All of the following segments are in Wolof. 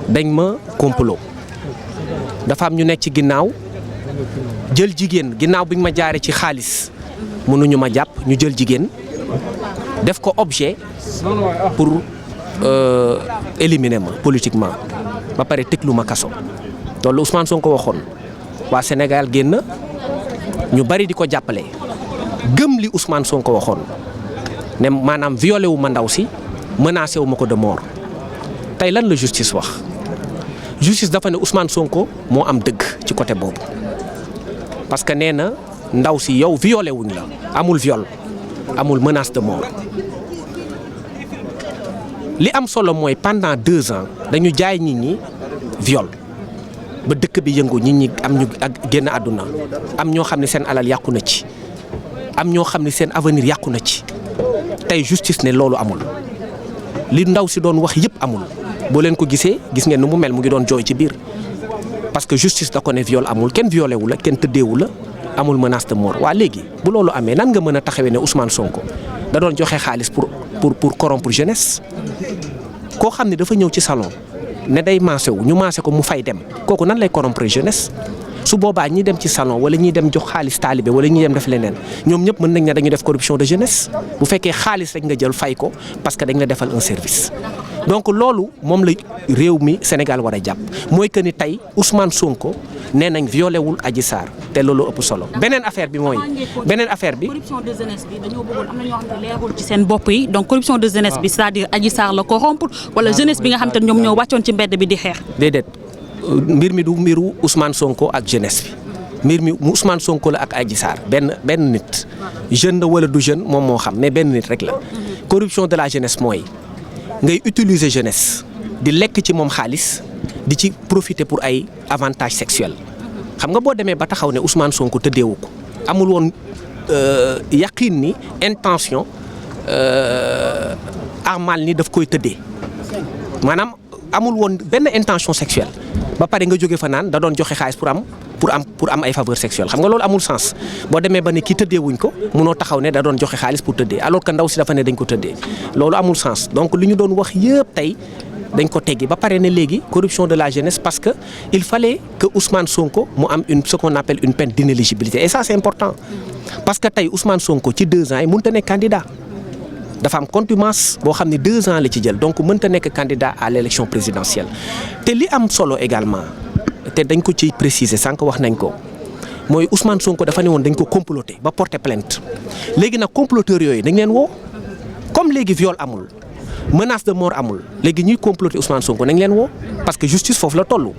dañ ma complot dafa am ñu nekk ci ginnaaw jël jigéen ginnaaw bi ñu ma jaaree ci xaalis mënuñu ma jàpp ñu jël jigéen def ko objet pour éliminer ma politiquement ba pare tëjlu ma kaso loolu Ousmane Sonko waxoon waa Sénégal génn ñu bari di ko jàppale gëm li Ousmane Sonko waxoon ne maanaam violé wu ma ndaw si menacé wu ma ko de mort tey lan la justice wax justice dafa ne Ousmane Sonko moo am dëgg ci côté boobu parce que nee na ndaw si yow violé wuñ la amul viol amul menace de mort li am solo mooy pendant 2 ans dañu jaay nit ñi viol ba dëkk bi yëngu nit ñi am ñu ak génn àdduna am ñoo xam ne seen alal yàqu na ci am ñoo xam ne seen avenir yàqu na ci tey justice ne loolu amul li ndaw si doon wax yëpp amul boo leen ko gisee gis ngeen nu mu mel mu ngi doon jooy ci biir parce que justice da ko ne viol amul kenn violé wu la kenn tëddeewu la amul menace de mort waa léegi bu loolu amee nan nga mën a taxawee ne Ousmane Sonko da doon joxe xaalis pour corrompre jeunesse koo xam ne dafa ñëw ci salon ne day maase wu ñu maase ko mu fay dem kooku nan lay corrompre jeunesse su boobaa ñi dem ci salon wala ñi dem jox xaalis taalibe wala ñi dem def leneen ñoom ñëpp mën nañ ne dañu def corruption de jeunesse bu fekkee xaalis rek nga jël fay ko parce que dañ la defal un service. donc loolu moom la réew mi Sénégal war a jàpp mooy que ni tey Ousmane Sonko nee nañ violé wul Adji Sarr te loolu ëpp solo beneen affaire bi mooy. corruption de jeunesse bi dañoo bëggoon am na ñoo xam ne leerul ci seen bopp yi donc corruption de jeunesse bi c'est-à-dire Adji Sarr la corrompre wala jeunesse bi nga xam te ñoom ñoo wàccoon ci mbedd bi di xeex. déedéet mbir mi du mbiru Ousmane Sonko ak jeunesse bi mbir mi Ousmane Sonko la ak Adji Sarr benn nit jeune la wala du jeune moom moo xam mais benn nit rek la corruption de la jeunesse mooy. ngay utiliser jeunesse di lekk ci moom xaalis di ci profiter pour ay avantages sexuels xam nga boo demee ba taxaw ne Ousmane Sonko tëddeewu ko amul woon yaqin ni intention amal ni daf koy tëddee maanaam amul woon benn intention sexuelle ba pare nga jóge fa naan da doon joxe xaalis pour am ay faveurs sexuelles xam nga loolu amul sens boo demee ba ne kii tëddee wuñ ko munoo taxaw ne da doon joxe xaalis pour tëddee alors que ndaw si dafa ne dañ ko tëddee loolu amul sens donc li ñu doon wax yëpp tey dañ ko teggi ba pare ne léegi corruption de la jeunesse parce que il fallait que Ousmane Sonko mu am ce qu'on appelle une peine d'inéligibilité et ça c'est important parce que tey Ousmane Sonko ci 2 ans yi mënut a nekk candidat dafa am contumace boo xam ne 2 ans la ci jël donc mënut a nekk candidat à l'élection présidentielle te li am solo également te dañ ko ciy préciser sànq wax nañ ko mooy Ousmane Sonko dafa ne woon dañ ko comploter ba porter plainte léegi nag comploteurs yooyu dañ leen woo comme léegi viol amul menace de mort amul léegi ñuy comploter Ousmane Sonko nañ leen woo parce que justice foofu la toll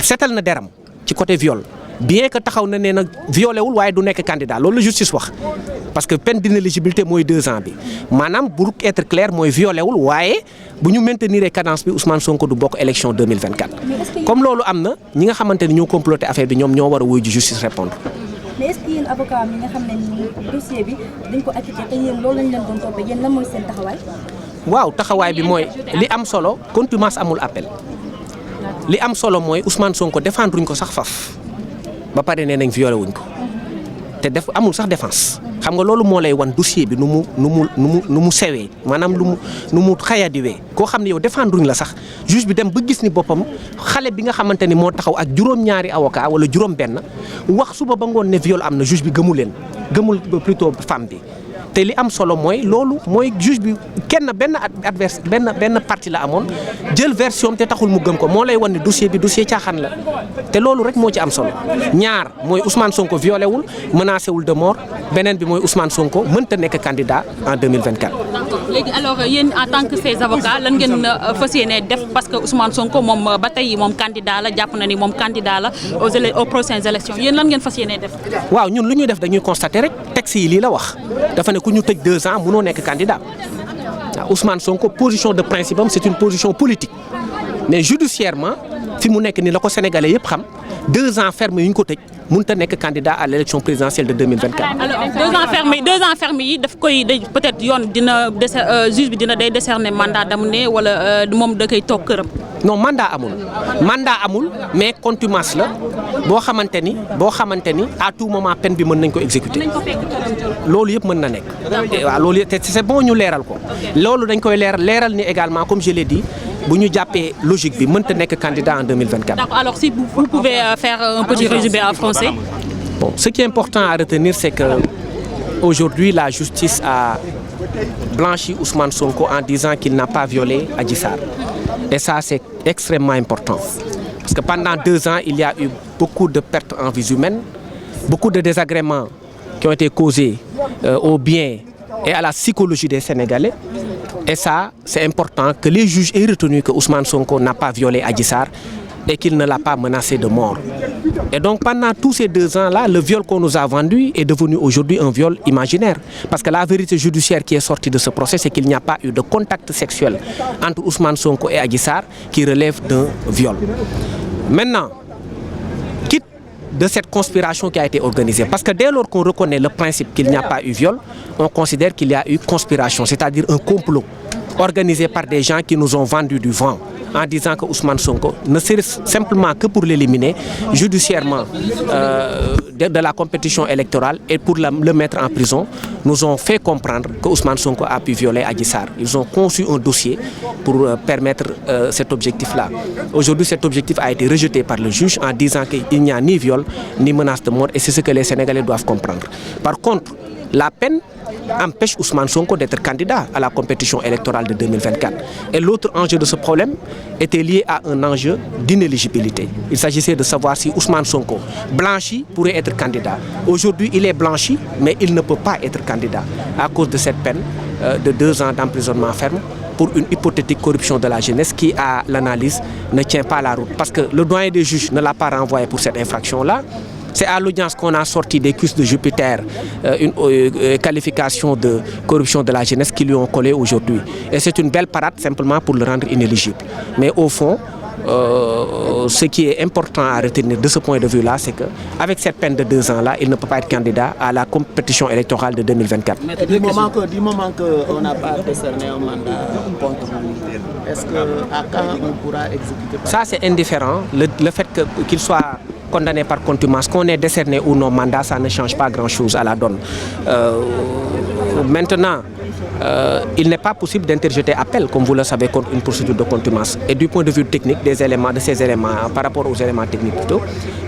seetal na deram ci côté viol bien que taxaw na nee na violé wul waaye du nekk candidat loolu la justice wax parce que peine d'inéligibilité mooy 2 ans bi maanaam pour être clair mooy violé wul waaye bu ñu maintenir cadence bi Ousmane Sonko du bokk élection 2024 comme loolu am na ñi nga xamante ni ñoo comploté affaire bi ñoom ñoo war a wuyu ji justice répondre. mais est-ce que yéen avocat mi nga xam ne nii dossier bi dañ ko acquitté te yéen loolu lañ leen doon toppee yéen lan mooy seen taxawaay. waaw taxawaay bi mooy li am solo contumace amul appel li am solo mooy Ousmane Sonko défendre wuñ ko sax faf ba pare nee nañ violé wuñ ko te amul sax défense xam nga loolu moo lay wan dossier bi nu mu sewee maanaam nu mu xayadiwee koo xam ne yow défendre wuñ la sax juge bi dem ba gis ni boppam xale bi nga xamante ni moo taxaw ak juróom-ñaari avocat wala juróom-benn wax suba ba ngoon ne viol am na juge bi gëmul plutôt femme bi. te li am solo mooy loolu mooy juge bi benn adverse benn partie la amoon jël version te taxul mu gëm ko moo lay wan ne dossier caaxaan la te loolu rek moo ci am solo ñaar mooy Ousmane Sonko violé wul menacé wul de mort beneen bi mooy Ousmane Sonko mënta nekk candidat en 2024. léegi alors yéen en tant que ses avocats lan ngeen fas yéene def parce que Ousmane Sonko moom ba tey moom candidat la jàpp na ni moom candidat la aux prochaines élections yéen lan ngeen fas yéene def. waaw ñun lu ñuy def dañuy constater rek texte yi lii la wax dafa ne ku ñu tëj 2 ans mënoo nekk candidat waaw Ousmane Sonko position de principe am c'est une position politique mais judiciairement fi mu nekk ni la ko sénégalais yëpp xam 2 ans ferme yu ñu ko tëj mënut a nekk candidat à l'élection présidentielle de 2024. alors 2 ans ferme yi daf koy peut-être yoon dina juge bi day décerner mandat d'amener wala moom da koy toog këram. non mandat amul mais contumace la boo xamante ni à tout moment peine bi mën nañ ko exécuter loolu yëpp mën na nekk waaw loolu yëpp c'est bon ñu leeral ko loolu dañ koy leeral ni également comme je l'ai dit bu ñu jàppee logique bi mënta nekk candidat en 2024. D'accord, alors si vous pouvez faire un petit résumé en français. Bon, ce qui est important à retenir, c'est que aujourd'hui la justice a blanchi Ousmane Sonko en disant qu'il n'a pas violé Adji Sarr. Et ça, c'est extrêmement important. Parce que pendant 2 ans, il y a eu beaucoup de pertes en vies humaines, beaucoup de désagréments qui ont été causés aux biens et à la psychologie des Sénégalais. Et ça, c'est important que les juges aient retenu que Ousmane Sonko n'a pas violé Adji Sarr et qu'il ne l'a pas menacé de mort. Et donc pendant tous ces 2 ans-là, le viol qu'on nous a vendu est devenu aujourd'hui un viol imaginaire. Parce que la vérité judiciaire qui est sortie de ce procès, c'est qu'il n'y a pas eu de contact sexuel entre Ousmane Sonko et Adji Sarr qui relève d'un viol. Maintenant, quitte de cette conspiration qui a été organisée, parce que dès lors qu'on reconnaît le principe qu'il n'y a pas eu viol, on considère qu'il y a eu conspiration, c'est-à-dire un complot organisé par des gens qui nous ont vendu du vent en disant que Ousmane Sonko ne serait simplement que pour l'éliminer judiciairement de la compétition électorale et pour le mettre en prison, nous ont fait comprendre que Ousmane Sonko a pu violer Adji Sarr. Ils ont conçu un dossier pour permettre cet objectif-là. Aujourd'hui, cet objectif a été rejeté par le juge en disant qu'il n'y a ni viol ni menace de mort et c'est ce que les Sénégalais doivent comprendre. Par contre, la peine empêche Ousmane Sonko d'être candidat à la compétition électorale de 2024. Et l'autre enjeu de ce problème était lié à un enjeu d'inéligibilité. Il s'agissait de savoir si Ousmane Sonko, blanchi, pourrait être candidat. Aujourd'hui, il est blanchi, mais il ne peut pas être candidat à cause de cette peine de 2 ans d'emprisonnement ferme pour une hypothétique corruption de la jeunesse qui, à l'analyse, ne tient pas la route. Parce que le doyen des juges ne l'a pas renvoyé pour cette infraction-là. C'est à l'audience qu'on a sorti des cuisses de Jupiter, une qualification de corruption de la jeunesse qui lui ont collé aujourd'hui. Et c'est une belle parade simplement pour le rendre inéligible. Mais au fond, ce qui est important à retenir de ce point de vue-là, c'est qu'avec cette peine de 2 ans-là, il ne peut pas être candidat à la compétition électorale de 2024. Mais du moment qu'on n'a pas décerné un mandat contre vous, est-ce qu'à quand on pourra exécuter? Ça, c'est indifférent. Le fait qu'il soit condamné par contumace, qu'on ait décerné ou non mandat, ça ne change pas grand-chose à la donne. Maintenant, il n'est pas possible d'interjeter appel, comme vous le savez, contre une procédure de contumace. Et du point de vue technique, de ces éléments, par rapport aux éléments techniques plutôt,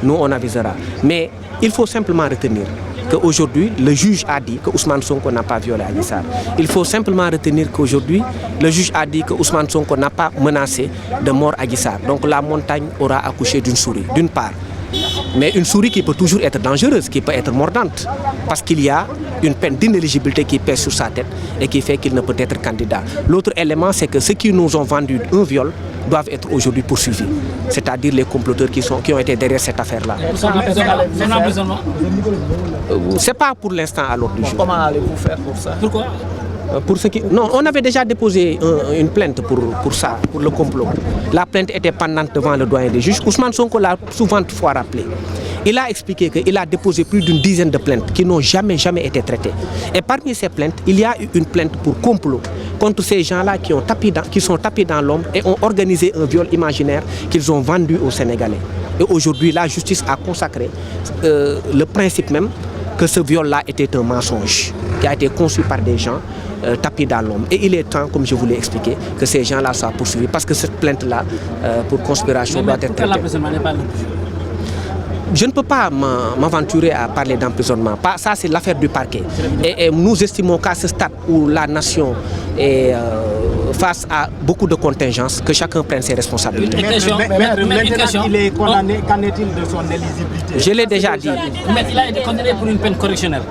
nous on avisera. Mais il faut simplement retenir qu'aujourd'hui, le juge a dit que Ousmane Sonko n'a pas violé Adji Sarr. Il faut simplement retenir qu'aujourd'hui, le juge a dit que Ousmane Sonko n'a pas menacé de mort Adji Sarr. Donc la montagne aura accouché d'une souris, d'une part. Mais une souris qui peut toujours être dangereuse, qui peut être mordante, parce qu'il y a une peine d'inéligibilité qui pèse sur sa tête et qui fait qu'il ne peut être candidat. L'autre élément, c'est que ceux qui nous ont vendu un viol doivent être aujourd'hui poursuivis, c'est-à-dire les comploteurs qui ont été derrière cette affaire-là. Son emprisonnement? C'est pas pour l'instant à l'ordre du jour. Comment allez-vous faire pour ça? Pourquoi? Non, on avait déjà déposé une plainte pour ça, pour le complot. La plainte était pendante devant le doyen des juges. Ousmane Sonko l'a souvent fois rappelé. Il a expliqué qu'il a déposé plus d'une dizaine de plaintes qui n'ont jamais été traitées. Et parmi ces plaintes, il y a eu une plainte pour complot contre ces gens-là qui sont tapés dans l'ombre et ont organisé un viol imaginaire qu'ils ont vendu aux Sénégalais. Et aujourd'hui, la justice a consacré le principe même que ce viol-là était un mensonge qui a été conçu par des gens tapis dans l'ombre. Et il est temps, comme je vous l'ai expliqué, que ces gens-là soient poursuivis parce que cette plainte-là pour conspiration doit être traitée. Je ne peux pas m'aventurer à parler d'emprisonnement. Ça, c'est l'affaire du parquet. Et nous estimons qu'à ce stade où la nation est face à beaucoup de contingences, que chacun prenne ses responsabilités. Maintenant qu'il est condamné, qu'en est-il de son éligibilité? Je l'ai déjà dit. Mais il a été condamné pour une peine correctionnelle.